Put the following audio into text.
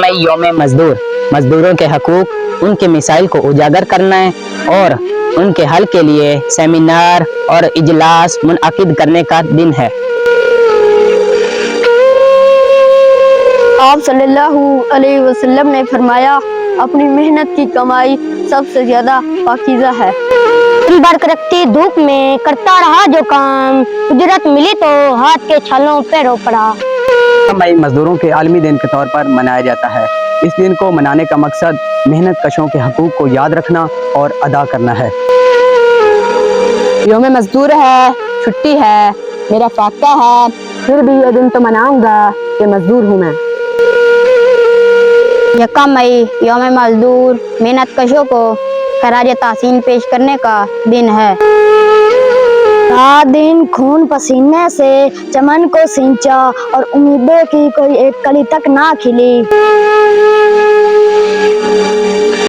मई यौम मजदूर, मजदूरों के हकूक, उनके मिसाइल को उजागर करना है और उनके हल के लिए सेमिनार और इजलास मुनअकिद करने का दिन है। आप सल्लल्लाहु अलैहि वसल्लम ने फरमाया, अपनी मेहनत की कमाई सबसे ज्यादा पाकीज़ा है। बरक रखती धूप में करता रहा जो काम, उजरत मिली तो हाथ के छालों पे रो पड़ा। मई मजदूरों के आलमी दिन के तौर पर मनाया जाता है। इस दिन को मनाने का मकसद मेहनत कशों के हकूक को याद रखना और अदा करना है। यौम मजदूर है, छुट्टी है, मेरा फाका है, फिर भी ये दिन तो मनाऊंगा कि मजदूर हूँ मैं। यकम मई यौम मजदूर, मेहनत कशों को खराज तहसीन पेश करने का दिन है। रात दिन खून पसीने से चमन को सींचा और उम्मीदों की कोई एक कली तक ना खिली।